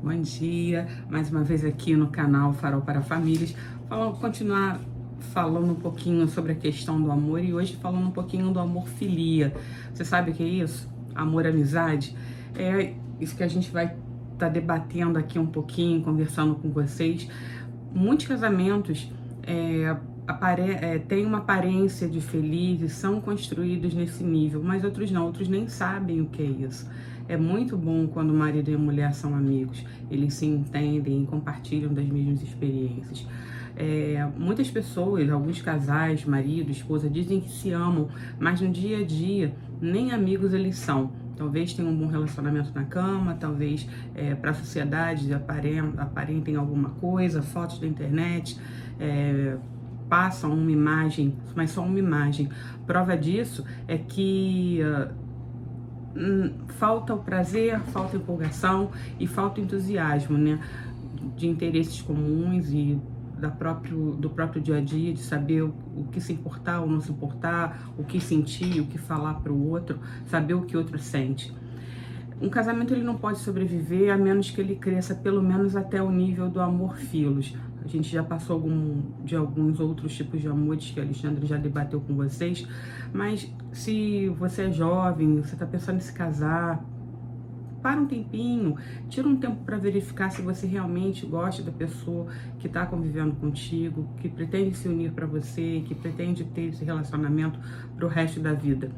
Bom dia, mais uma vez aqui no canal Farol para Famílias, continuar falando um pouquinho sobre a questão do amor e hoje falando um pouquinho do amor filia. Você sabe o que é isso? Amor, amizade? É isso que a gente vai estar debatendo aqui um pouquinho, conversando com vocês. Muitos casamentos têm uma aparência de felizes, são construídos nesse nível, mas outros não, outros nem sabem o que é isso. É muito bom quando o marido e a mulher são amigos, eles se entendem e compartilham das mesmas experiências. Muitas pessoas, alguns casais, marido, esposa, dizem que se amam, mas no dia a dia nem amigos eles são. Talvez tenham um bom relacionamento na cama, talvez para a sociedade aparentem alguma coisa, fotos da internet, passam uma imagem, mas só uma imagem. Prova disso é que falta o prazer, falta a empolgação e falta o entusiasmo, né? De interesses comuns e do próprio dia a dia, de saber o que se importar ou não se importar, o que sentir, o que falar para o outro, saber o que o outro sente. Um casamento ele não pode sobreviver a menos que ele cresça pelo menos até o nível do amor filos. A gente já passou de alguns outros tipos de amores que a Alexandre já debateu com vocês, mas se você é jovem, você está pensando em se casar, para um tempinho, tira um tempo para verificar se você realmente gosta da pessoa que está convivendo contigo, que pretende se unir para você, que pretende ter esse relacionamento para o resto da vida.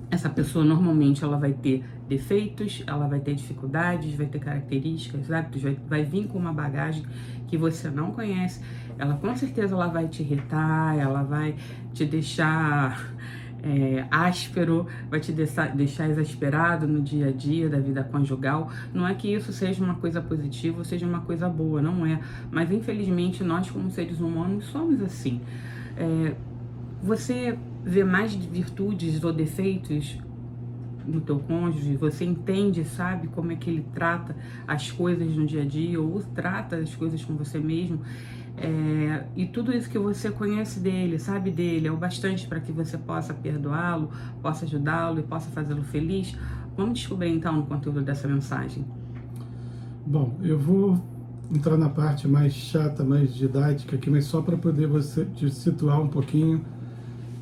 Essa pessoa normalmente ela vai ter defeitos, ela vai ter dificuldades, vai ter características, hábitos, vai vir com uma bagagem que você não conhece. Ela com certeza ela vai te irritar, ela vai te deixar áspero, vai te deixar exasperado no dia a dia da vida conjugal. Não é que isso seja uma coisa positiva ou seja uma coisa boa, não é. Mas infelizmente nós como seres humanos somos assim. Você vê mais virtudes ou defeitos no teu cônjuge, você entende, sabe como é que ele trata as coisas no dia a dia ou trata as coisas com você mesmo, e tudo isso que você conhece dele, sabe dele, é o bastante para que você possa perdoá-lo, possa ajudá-lo e possa fazê-lo feliz. Vamos descobrir então o conteúdo dessa mensagem. Bom, eu vou entrar na parte mais chata, mais didática aqui, mas só para poder você te situar um pouquinho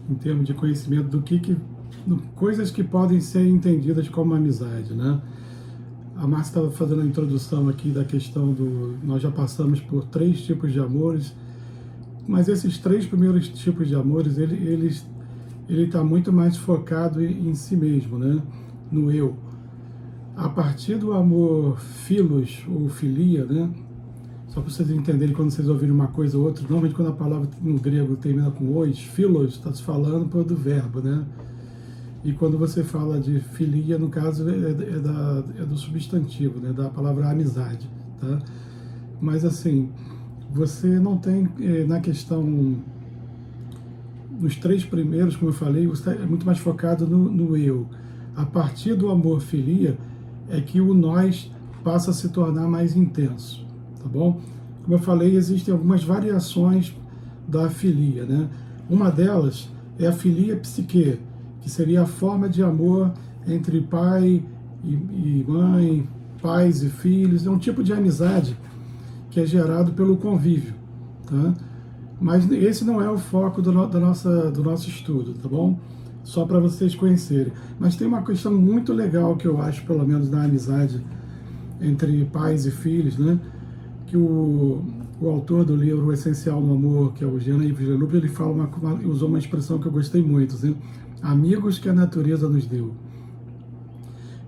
em termos de conhecimento do coisas que podem ser entendidas como amizade, né? A Márcia estava fazendo a introdução aqui da questão nós já passamos por 3 tipos de amores, mas esses 3 primeiros tipos de amores, ele está muito mais focado em si mesmo, né? No eu. A partir do amor philos ou filia, né? Só para vocês entenderem, quando vocês ouvirem uma coisa ou outra, normalmente quando a palavra no grego termina com ois, philos, está se falando do verbo, né? E quando você fala de filia, no caso, é do substantivo, né? Da palavra amizade, tá? Mas assim, você não tem, na questão, nos 3 primeiros, como eu falei, você é muito mais focado no eu. A partir do amor filia, é que o nós passa a se tornar mais intenso. Tá bom? Como eu falei, existem algumas variações da filia, né? Uma delas é a filia psique, que seria a forma de amor entre pai e mãe, pais e filhos. É um tipo de amizade que é gerado pelo convívio, tá? Mas esse não é o foco do nosso estudo, tá bom? Só para vocês conhecerem. Mas tem uma questão muito legal que eu acho, pelo menos na amizade entre pais e filhos, né? Que o autor do livro O Essencial do Amor, que é o Jean Yves Leloup, ele usou uma expressão que eu gostei muito, assim, amigos que a natureza nos deu.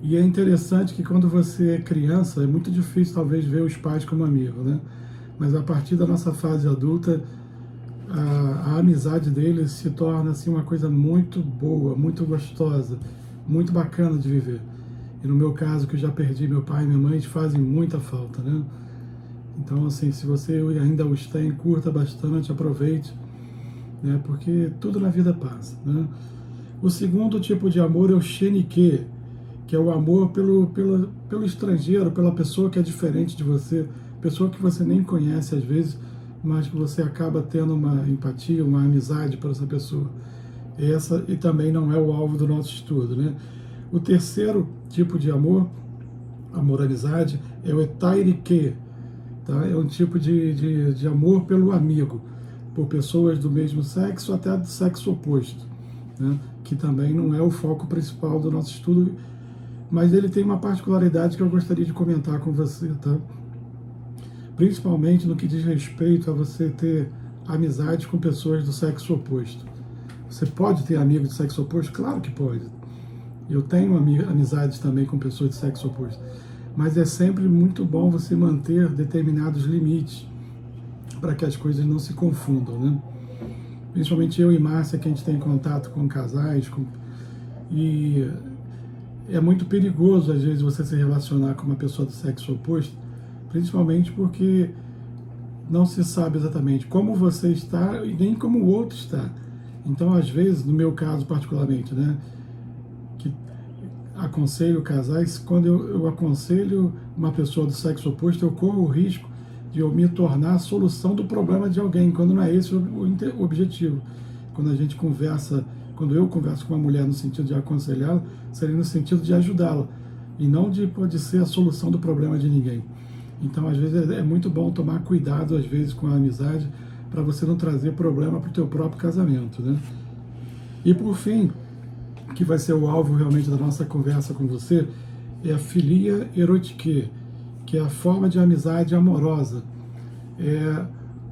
E é interessante que quando você é criança, é muito difícil talvez ver os pais como amigos, né? Mas a partir da nossa fase adulta, a amizade deles se torna assim, uma coisa muito boa, muito gostosa, muito bacana de viver. E no meu caso, que eu já perdi meu pai e minha mãe, fazem muita falta, né? Então, assim, se você ainda os tem, curta bastante, aproveite, né? Porque tudo na vida passa, né? O segundo tipo de amor é o xenique, que é o amor pelo estrangeiro, pela pessoa que é diferente de você, pessoa que você nem conhece às vezes, mas que você acaba tendo uma empatia, uma amizade por essa pessoa. E também não é o alvo do nosso estudo, né? O terceiro tipo de amor amor-amizade, é o etairike, tá? É um tipo de amor pelo amigo, por pessoas do mesmo sexo até do sexo oposto, né? Que também não é o foco principal do nosso estudo, mas ele tem uma particularidade que eu gostaria de comentar com você, tá? Principalmente no que diz respeito a você ter amizade com pessoas do sexo oposto. Você pode ter amigos do sexo oposto? Claro que pode. Eu tenho amizades também com pessoas de sexo oposto. Mas é sempre muito bom você manter determinados limites para que as coisas não se confundam, né? Principalmente eu e Márcia, que a gente tem contato com casais, e é muito perigoso, às vezes, você se relacionar com uma pessoa do sexo oposto, principalmente porque não se sabe exatamente como você está e nem como o outro está. Então, às vezes, no meu caso particularmente, né, que aconselho casais, quando eu aconselho uma pessoa do sexo oposto, eu corro o risco de eu me tornar a solução do problema de alguém, quando não é esse o objetivo. Quando a gente conversa, quando eu converso com uma mulher no sentido de aconselhá-la, seria no sentido de ajudá-la, e não de pode ser a solução do problema de ninguém. Então, às vezes, é muito bom tomar cuidado, às vezes, com a amizade, para você não trazer problema para o teu próprio casamento, né? E, por fim, que vai ser o alvo realmente da nossa conversa com você, é a filia erotique, que é a forma de amizade amorosa. É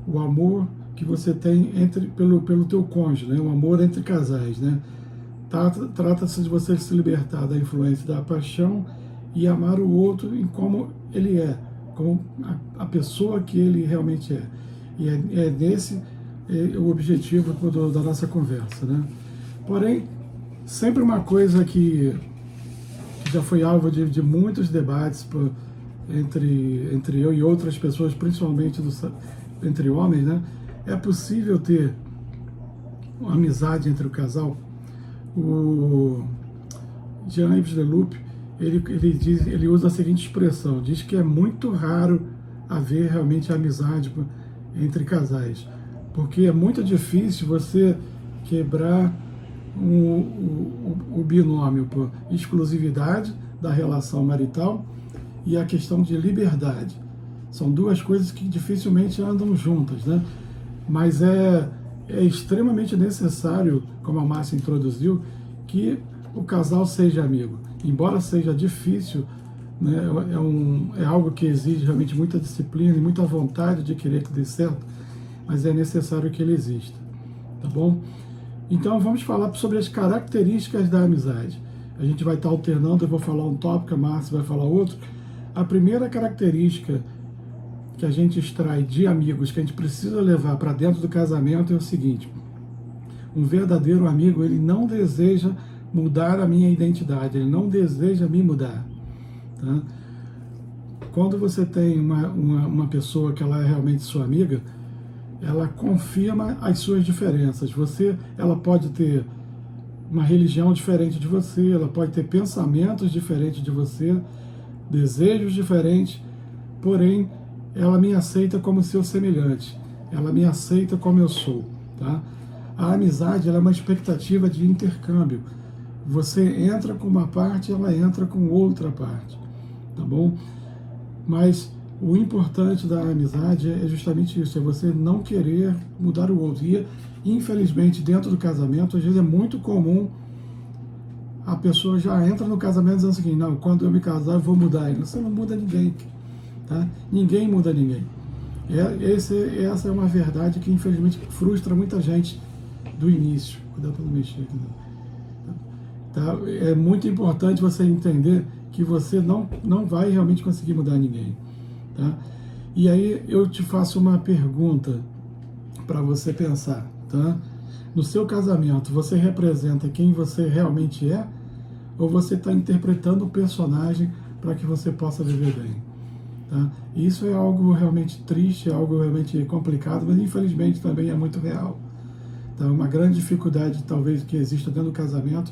o amor que você tem pelo teu cônjuge, né? O amor entre casais, né? Trata-se de você se libertar da influência da paixão e amar o outro em como ele é, como a pessoa que ele realmente é. E é nesse o objetivo da nossa conversa, né? Porém, sempre uma coisa que já foi alvo de muitos debates entre eu e outras pessoas, principalmente entre homens, né? É possível ter uma amizade entre o casal? O Jean-Yves Leloup, ele usa a seguinte expressão, diz que é muito raro haver realmente amizade entre casais, porque é muito difícil você quebrar o binômio por exclusividade da relação marital e a questão de liberdade. São duas coisas que dificilmente andam juntas, né? Mas é extremamente necessário, como a Márcia introduziu, que o casal seja amigo. Embora seja difícil, né, é algo que exige realmente muita disciplina e muita vontade de querer que dê certo, mas é necessário que ele exista, tá bom? Então vamos falar sobre as características da amizade. A gente vai estar alternando, eu vou falar um tópico, a Márcia vai falar outro. A primeira característica que a gente extrai de amigos, que a gente precisa levar para dentro do casamento é o seguinte: um verdadeiro amigo, ele não deseja mudar a minha identidade, ele não deseja me mudar, tá? Quando você tem uma pessoa que ela é realmente sua amiga, ela confirma as suas diferenças. Ela pode ter uma religião diferente de você, ela pode ter pensamentos diferentes de você, desejos diferentes, porém, ela me aceita como seu semelhante, ela me aceita como eu sou, tá? A amizade, ela é uma expectativa de intercâmbio. Você entra com uma parte, ela entra com outra parte, tá bom? Mas o importante da amizade é justamente isso, é você não querer mudar o outro. E, infelizmente, dentro do casamento, às vezes é muito comum a pessoa já entra no casamento dizendo o seguinte: não, quando eu me casar eu vou mudar ele. Você não muda ninguém, tá? Ninguém muda ninguém. Essa é uma verdade que, infelizmente, frustra muita gente do início. Cuidado para não mexer aqui. Tá? É muito importante você entender que você não vai realmente conseguir mudar ninguém. Tá? E aí eu te faço uma pergunta para você pensar. Tá? No seu casamento, você representa quem você realmente é? Ou você está interpretando um personagem para que você possa viver bem? Tá? Isso é algo realmente triste, é algo realmente complicado, mas infelizmente também é muito real. Tá? Uma grande dificuldade talvez que exista dentro do casamento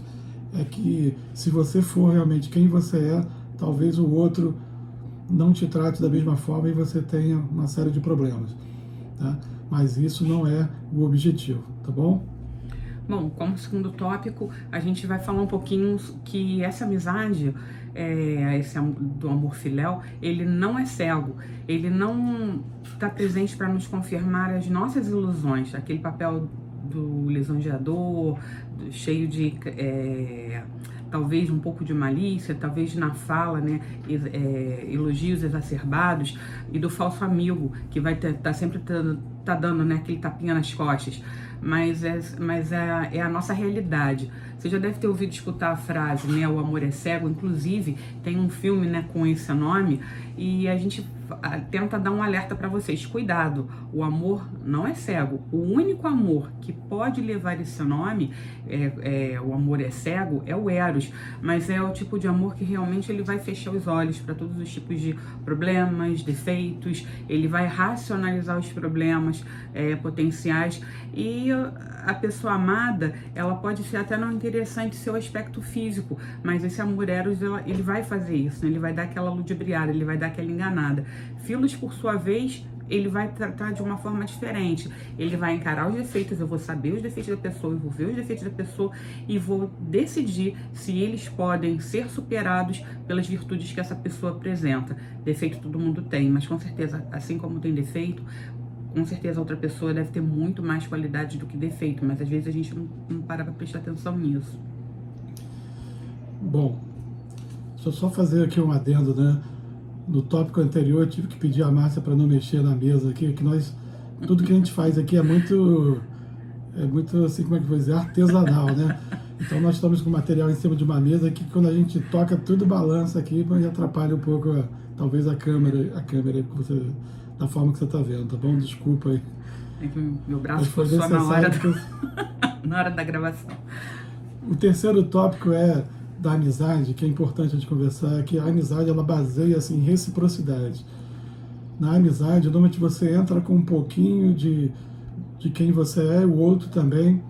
é que, se você for realmente quem você é, talvez o outro não te trate da mesma forma e você tenha uma série de problemas. Tá? Mas isso não é o objetivo, tá bom? Bom, como segundo tópico, a gente vai falar um pouquinho que essa amizade, do amor filéu, ele não é cego, ele não está presente para nos confirmar as nossas ilusões, aquele papel do lisonjeador, cheio de talvez um pouco de malícia, talvez na fala, né, elogios exacerbados, e do falso amigo, que vai tá sempre tá dando, né, aquele tapinha nas costas, mas é a nossa realidade. Você já deve ter ouvido escutar a frase, né, o amor é cego. Inclusive tem um filme, né, com esse nome, e a gente tenta dar um alerta para vocês: cuidado, o amor não é cego. O único amor que pode levar esse nome, o amor é cego, é o Eros, mas é o tipo de amor que realmente ele vai fechar os olhos para todos os tipos de problemas, defeitos, ele vai racionalizar os problemas potenciais, e a pessoa amada, ela pode ser até não interessante seu aspecto físico, mas esse amor Eros, ele vai fazer isso, né? Ele vai dar aquela ludibriada, ele vai dar aquela enganada. Filos, por sua vez, ele vai tratar de uma forma diferente. Ele vai encarar os defeitos, eu vou saber os defeitos da pessoa, eu vou ver os defeitos da pessoa e vou decidir se eles podem ser superados pelas virtudes que essa pessoa apresenta. Defeito todo mundo tem, mas com certeza, assim como tem defeito, com certeza a outra pessoa deve ter muito mais qualidade do que defeito, mas às vezes a gente não para pra prestar atenção nisso. Bom, deixa eu só fazer aqui um adendo, né? No tópico anterior eu tive que pedir a Márcia para não mexer na mesa aqui, que tudo que a gente faz aqui é muito assim, como é que eu vou dizer, artesanal, né? Então nós estamos com material em cima de uma mesa que quando a gente toca tudo balança aqui e atrapalha um pouco, talvez a câmera que você, da forma que você está vendo, tá bom? Desculpa aí. É que meu braço forçou na hora da gravação. O terceiro tópico da amizade, que é importante a gente conversar, é que a amizade, ela baseia-se em reciprocidade. Na amizade, normalmente você entra com um pouquinho de quem você é, o outro também,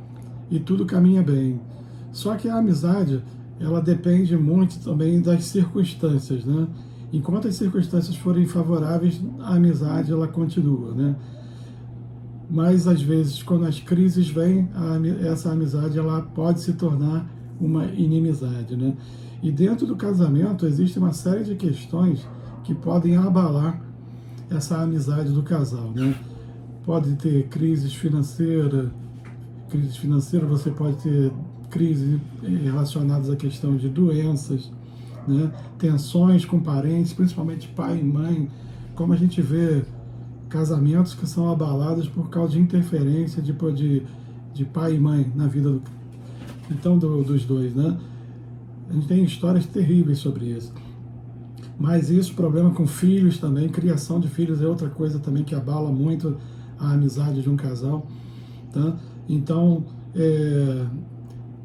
e tudo caminha bem. Só que a amizade, ela depende muito também das circunstâncias, né? Enquanto as circunstâncias forem favoráveis, a amizade, ela continua, né? Mas, às vezes, quando as crises vêm, essa amizade, ela pode se tornar uma inimizade, né? E dentro do casamento existe uma série de questões que podem abalar essa amizade do casal, né? Pode ter crise financeira, você pode ter crises relacionadas à questão de doenças, né? Tensões com parentes, principalmente pai e mãe, como a gente vê casamentos que são abalados por causa de interferência de pai e mãe na vida dos dois, né? A gente tem histórias terríveis sobre isso. Mas isso, problema com filhos também, criação de filhos é outra coisa também que abala muito a amizade de um casal, tá? Então,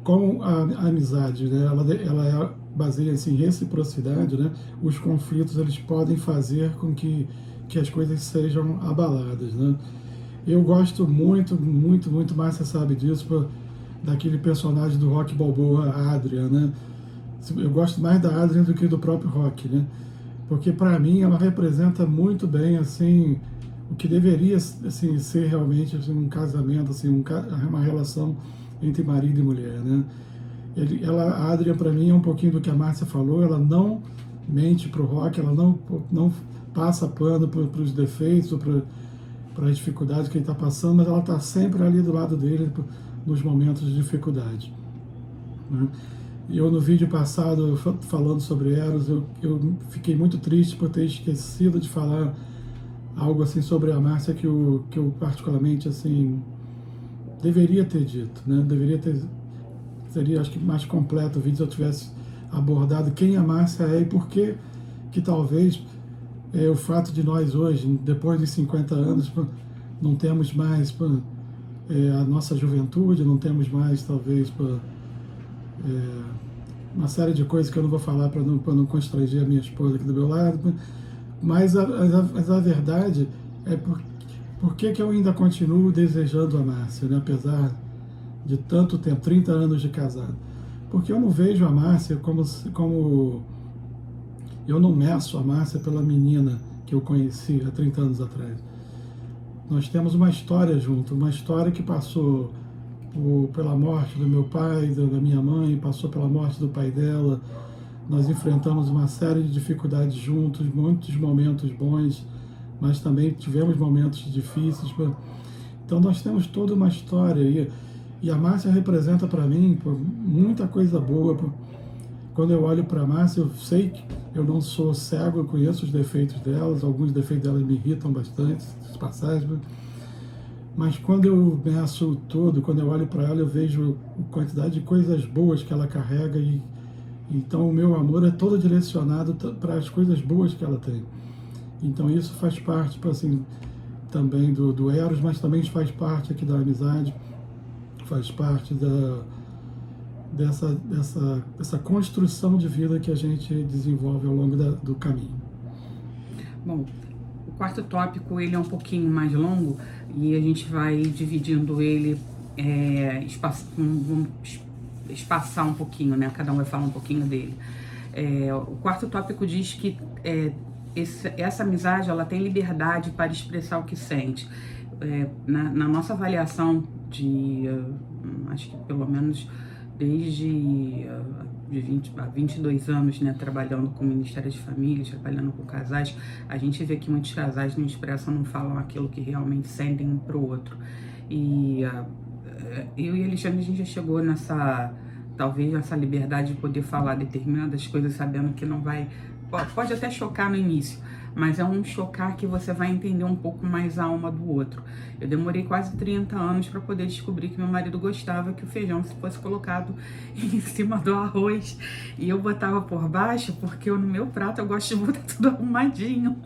como a amizade, né, ela baseia-se em reciprocidade, né? Os conflitos, eles podem fazer com que as coisas sejam abaladas, né? Eu gosto muito, muito, muito mais, você sabe disso, daquele personagem do Rocky Balboa, a Adrian, né? Eu gosto mais da Adrian do que do próprio Rocky, né? Porque para mim ela representa muito bem, assim, o que deveria, assim, ser realmente, assim, um casamento, assim, uma relação entre marido e mulher, né? A Adrian, para mim, é um pouquinho do que a Márcia falou. Ela não mente pro Rocky, ela não passa pano para os defeitos ou para as dificuldades que ele está passando, mas ela está sempre ali do lado dele nos momentos de dificuldade, né? Eu, no vídeo passado, falando sobre Eros, eu fiquei muito triste por ter esquecido de falar algo assim sobre a Márcia que eu particularmente, assim, deveria ter dito, né? Seria, acho que, mais completo o vídeo se eu tivesse abordado quem a Márcia é e por que talvez o fato de nós hoje, depois de 50 anos, não temos mais a nossa juventude, não temos mais, talvez, uma série de coisas que eu não vou falar para não constranger a minha esposa aqui do meu lado, mas a verdade é por que eu ainda continuo desejando a Márcia, né? Apesar de tanto tempo, 30 anos de casado. Porque eu não vejo a Márcia como eu não meço a Márcia pela menina que eu conheci há 30 anos atrás. Nós temos uma história junto, uma história que passou pela morte do meu pai, da minha mãe, passou pela morte do pai dela. Nós enfrentamos uma série de dificuldades juntos, muitos momentos bons, mas também tivemos momentos difíceis. Então nós temos toda uma história e a Márcia representa para mim muita coisa boa. Quando eu olho para a Márcia, eu sei que eu não sou cego, eu conheço os defeitos delas, alguns defeitos delas me irritam bastante, as passagens. Mas quando eu meço todo, quando eu olho para ela, eu vejo a quantidade de coisas boas que ela carrega então o meu amor é todo direcionado para as coisas boas que ela tem. Então isso faz parte, assim, também do Eros, mas também faz parte aqui da amizade, faz parte dessa construção de vida que a gente desenvolve ao longo do caminho. Bom, o quarto tópico ele é um pouquinho mais longo e a gente vai dividindo ele, vamos espaçar um pouquinho, né? Cada um vai falar um pouquinho dele. O quarto tópico diz que essa amizade ela tem liberdade para expressar o que sente. Na nossa avaliação acho que pelo menos desde de 22 anos, né, trabalhando com o Ministério de Famílias, trabalhando com casais, a gente vê que muitos casais não expressam, não falam aquilo que realmente sentem um pro outro. E eu e Alexandre, a gente já chegou talvez nessa liberdade de poder falar determinadas coisas sabendo que não vai, pode até chocar no início, mas é um chocar que você vai entender um pouco mais a alma do outro. Eu demorei quase 30 anos para poder descobrir que meu marido gostava que o feijão fosse colocado em cima do arroz e eu botava por baixo, porque no meu prato eu gosto de botar tudo arrumadinho.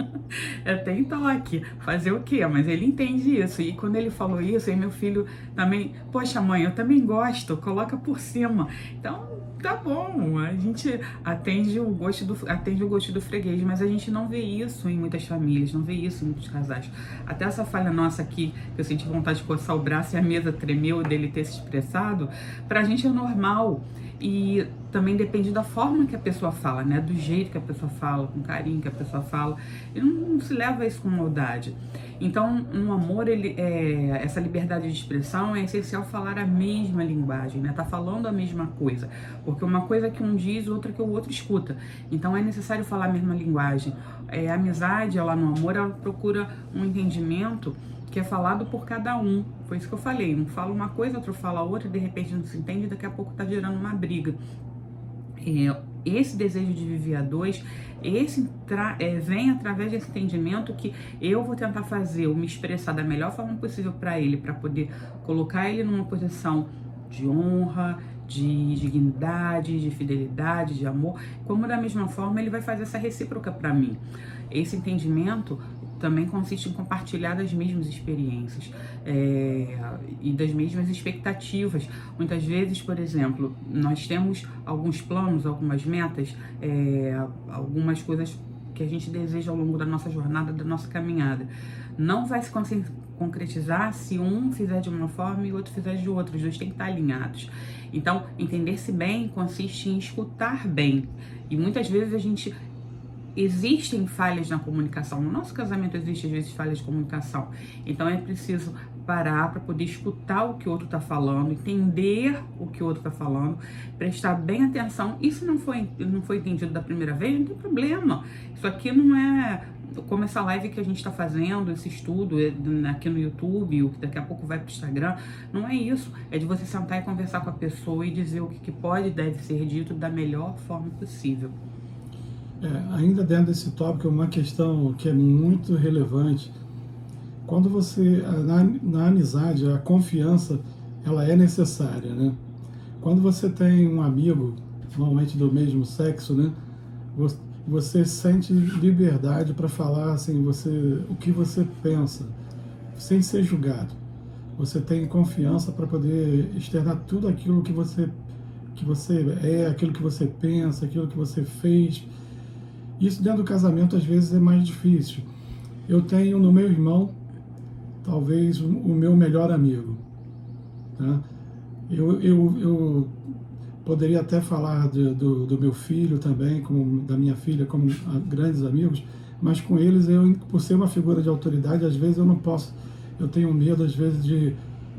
Tem toque, fazer o quê? Mas ele entende isso. E quando ele falou isso, aí meu filho também, poxa mãe, eu também gosto, coloca por cima. Então, tá bom, a gente atende o gosto do freguês, mas a gente não vê isso em muitas famílias, não vê isso em muitos casais. Até essa falha nossa aqui, que eu senti vontade de coçar o braço e a mesa tremeu dele ter se expressado, pra gente é normal. E também depende da forma que a pessoa fala, né? Do jeito que a pessoa fala, com carinho que a pessoa fala. E não se leva isso com maldade. Então, no amor, essa liberdade de expressão é essencial falar a mesma linguagem, né? Tá falando a mesma coisa. Porque uma coisa que um diz, outra que o outro escuta. Então, é necessário falar a mesma linguagem. A amizade, ela no amor, ela procura um entendimento que é falado por cada um. Foi isso que eu falei. Um fala uma coisa, outro fala outra, de repente não se entende, daqui a pouco tá gerando uma briga. Esse desejo de viver a dois, vem através desse entendimento que eu vou tentar fazer, ou me expressar da melhor forma possível para ele, para poder colocar ele numa posição de honra, de dignidade, de fidelidade, de amor, como da mesma forma ele vai fazer essa recíproca para mim. Esse entendimento também consiste em compartilhar das mesmas experiências e das mesmas expectativas. Muitas vezes, por exemplo, nós temos alguns planos, algumas metas, algumas coisas que a gente deseja ao longo da nossa jornada, da nossa caminhada. Não vai se concretizar se um fizer de uma forma e o outro fizer de outra. Os dois têm que estar alinhados. Então, entender-se bem consiste em escutar bem. E muitas vezes existem falhas na comunicação. No nosso casamento existem, às vezes, falhas de comunicação. Então, é preciso parar para poder escutar o que o outro está falando, entender o que o outro está falando, prestar bem atenção. E se não foi entendido da primeira vez, não tem problema. Isso aqui não é como essa live que a gente está fazendo, esse estudo aqui no YouTube, o que daqui a pouco vai para o Instagram. Não é isso. É de você sentar e conversar com a pessoa e dizer o que pode e deve ser dito da melhor forma possível. Ainda dentro desse tópico, uma questão que é muito relevante. Quando você, na amizade, a confiança, ela é necessária, né? Quando você tem um amigo, normalmente do mesmo sexo, né? Você sente liberdade para falar assim, o que você pensa, sem ser julgado. Você tem confiança para poder externar tudo aquilo que você aquilo que você pensa, aquilo que você fez. Isso dentro do casamento às vezes é mais difícil. Eu tenho no meu irmão, talvez o meu melhor amigo. Tá? Eu poderia até falar do meu filho também, da minha filha, como grandes amigos, mas com eles, por ser uma figura de autoridade, às vezes eu não posso, eu tenho medo às vezes de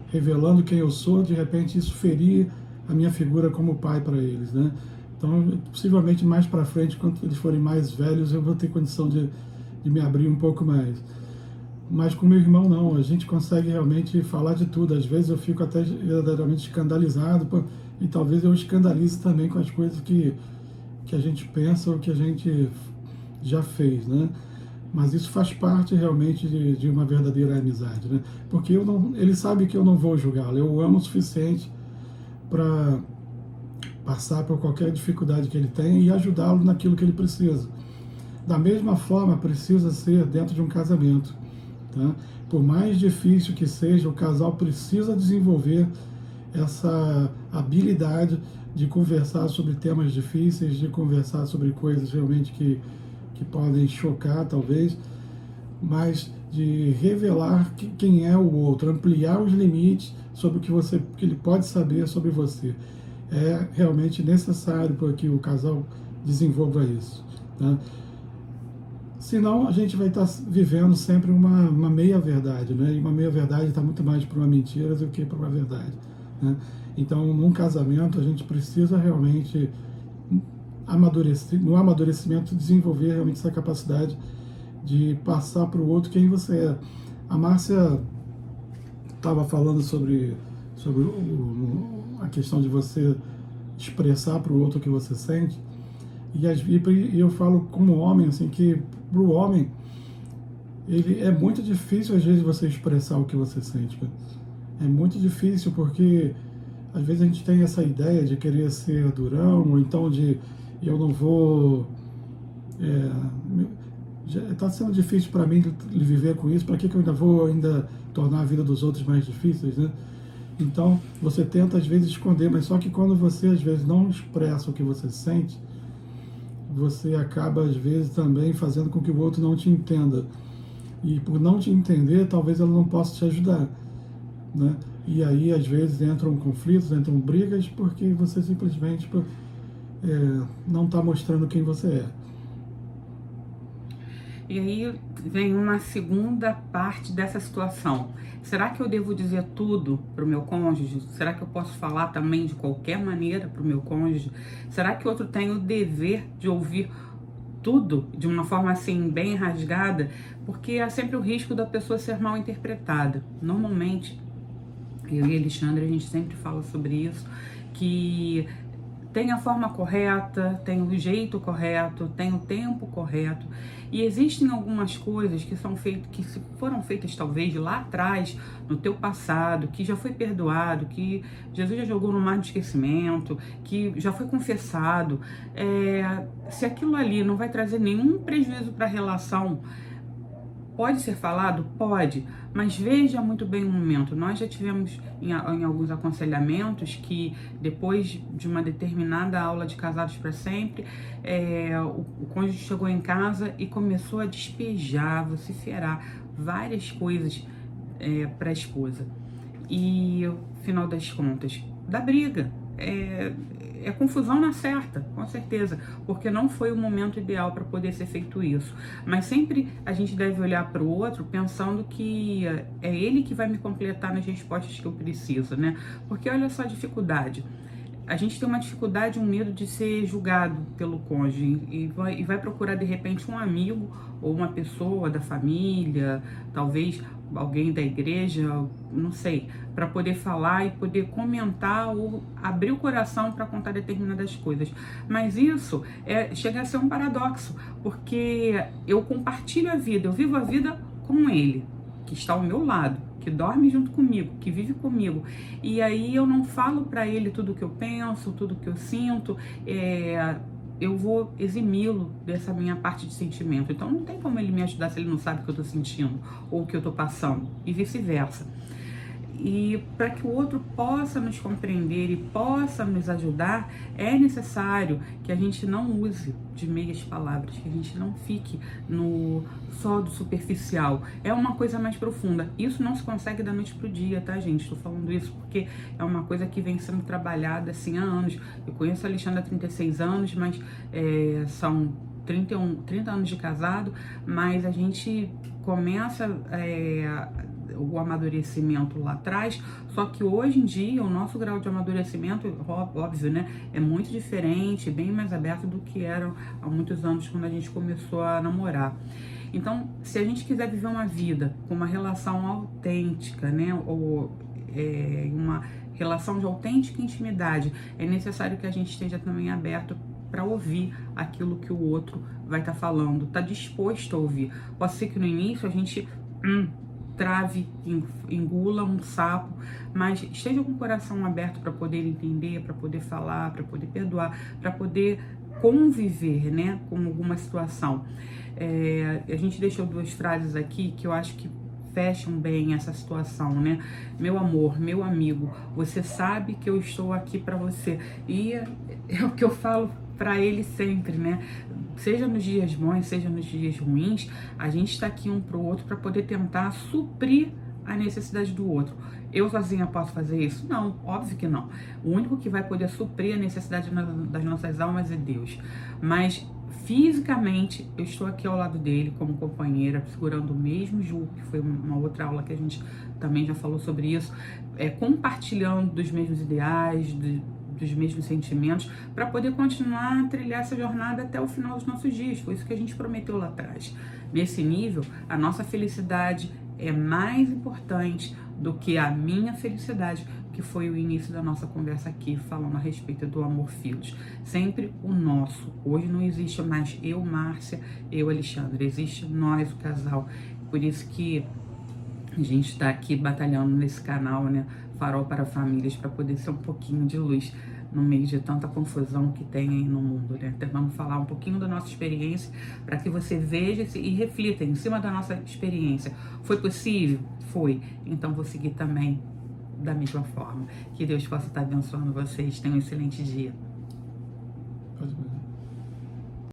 revelando quem eu sou, de repente isso ferir a minha figura como pai para eles, né? Então, possivelmente mais para frente, quando eles forem mais velhos, eu vou ter condição de me abrir um pouco mais. Mas com meu irmão não, a gente consegue realmente falar de tudo. Às vezes eu fico até verdadeiramente escandalizado, e talvez eu escandalize também com as coisas que a gente pensa ou que a gente já fez, né? Mas isso faz parte realmente de uma verdadeira amizade, né? Porque ele sabe que eu não vou julgá-lo, eu o amo o suficiente para passar por qualquer dificuldade que ele tenha e ajudá-lo naquilo que ele precisa. Da mesma forma, precisa ser dentro de um casamento. Tá? Por mais difícil que seja, o casal precisa desenvolver essa habilidade de conversar sobre temas difíceis, de conversar sobre coisas realmente que podem chocar, talvez, mas de revelar quem é o outro, ampliar os limites sobre o que ele pode saber sobre você. É realmente necessário para que o casal desenvolva isso. Tá? Senão a gente vai estar vivendo sempre uma meia-verdade, né? E uma meia-verdade está muito mais para uma mentira do que para uma verdade, né? Então, num casamento, a gente precisa realmente no amadurecimento, desenvolver realmente essa capacidade de passar para o outro quem você é. A Márcia estava falando sobre a questão de você expressar para o outro o que você sente, e eu falo como homem, assim, que para o homem, ele é muito difícil às vezes você expressar o que você sente, cara. É muito difícil porque às vezes a gente tem essa ideia de querer ser durão, ou então de eu não vou... Está sendo difícil para mim viver com isso, para que eu ainda vou tornar a vida dos outros mais difíceis, né? Então, você tenta às vezes esconder, mas só que quando você às vezes não expressa o que você sente, você acaba às vezes também fazendo com que o outro não te entenda. E por não te entender, talvez ela não possa te ajudar, né? E aí às vezes entram conflitos, entram brigas, porque você simplesmente não está mostrando quem você é. E aí vem uma segunda parte dessa situação. Será que eu devo dizer tudo para o meu cônjuge? Será que eu posso falar também de qualquer maneira para o meu cônjuge? Será que o outro tem o dever de ouvir tudo de uma forma assim bem rasgada? Porque há sempre o risco da pessoa ser mal interpretada. Normalmente, eu e a Alexandre, a gente sempre fala sobre isso, que tem a forma correta, tem o jeito correto, tem o tempo correto. E existem algumas coisas que foram feitas talvez lá atrás, no teu passado, que já foi perdoado, que Jesus já jogou no mar do esquecimento, que já foi confessado. Se aquilo ali não vai trazer nenhum prejuízo para a relação, pode ser falado? Pode, mas veja muito bem o momento. Nós já tivemos em alguns aconselhamentos que depois de uma determinada aula de Casados para Sempre, o cônjuge chegou em casa e começou a despejar, vociferar várias coisas para a esposa. E, final das contas, dá briga. É confusão na certa, com certeza, porque não foi o momento ideal para poder ser feito isso. Mas sempre a gente deve olhar para o outro pensando que é ele que vai me completar nas respostas que eu preciso, né? Porque olha só a dificuldade. A gente tem uma dificuldade, um medo de ser julgado pelo cônjuge e vai procurar de repente um amigo ou uma pessoa da família, talvez alguém da igreja, não sei, para poder falar e poder comentar ou abrir o coração para contar determinadas coisas. Mas isso chega a ser um paradoxo, porque eu compartilho a vida, eu vivo a vida com ele, que está ao meu lado, que dorme junto comigo, que vive comigo, e aí eu não falo para ele tudo que eu penso, tudo que eu sinto, eu vou eximi-lo dessa minha parte de sentimento. Então não tem como ele me ajudar se ele não sabe o que eu tô sentindo ou o que eu tô passando, e vice-versa. E para que o outro possa nos compreender e possa nos ajudar, é necessário que a gente não use de meias palavras, que a gente não fique só do superficial. É uma coisa mais profunda. Isso não se consegue da noite pro dia, tá, gente? Estou falando isso porque é uma coisa que vem sendo trabalhada assim há anos. Eu conheço a Alexandra há 36 anos, mas são 30 anos de casado, mas a gente começa o amadurecimento lá atrás, só que hoje em dia o nosso grau de amadurecimento, óbvio, né, é muito diferente, bem mais aberto do que era há muitos anos quando a gente começou a namorar. Então, se a gente quiser viver uma vida com uma relação autêntica, né, ou uma relação de autêntica intimidade, é necessário que a gente esteja também aberto para ouvir aquilo que o outro vai estar falando, tá disposto a ouvir. Pode ser que no início a gente trave, engula um sapo, mas esteja com o coração aberto para poder entender, para poder falar, para poder perdoar, para poder conviver, né, com alguma situação. A gente deixou 2 frases aqui que eu acho que fecham bem essa situação, né? Meu amor, meu amigo, você sabe que eu estou aqui para você. E é o que eu falo para ele sempre, né? Seja nos dias bons, seja nos dias ruins, a gente está aqui um pro outro para poder tentar suprir a necessidade do outro. Eu sozinha posso fazer isso? Não, óbvio que não. O único que vai poder suprir a necessidade das nossas almas é Deus. Mas fisicamente eu estou aqui ao lado dele como companheira, segurando o mesmo jugo, que foi uma outra aula que a gente também já falou sobre isso, compartilhando dos mesmos ideais, dos mesmos sentimentos, para poder continuar a trilhar essa jornada até o final dos nossos dias. Foi isso que a gente prometeu lá atrás. Nesse nível, a nossa felicidade é mais importante do que a minha felicidade, que foi o início da nossa conversa aqui, falando a respeito do amor filhos. Sempre o nosso. Hoje não existe mais eu, Márcia, eu, Alexandre. Existe nós, o casal. Por isso que a gente está aqui batalhando nesse canal, né? Farol para Famílias, para poder ser um pouquinho de luz no meio de tanta confusão que tem aí no mundo, né? Então, vamos falar um pouquinho da nossa experiência para que você veja e reflita em cima da nossa experiência. Foi possível? Foi. Então vou seguir também da mesma forma. Que Deus possa estar abençoando vocês. Tenham um excelente dia.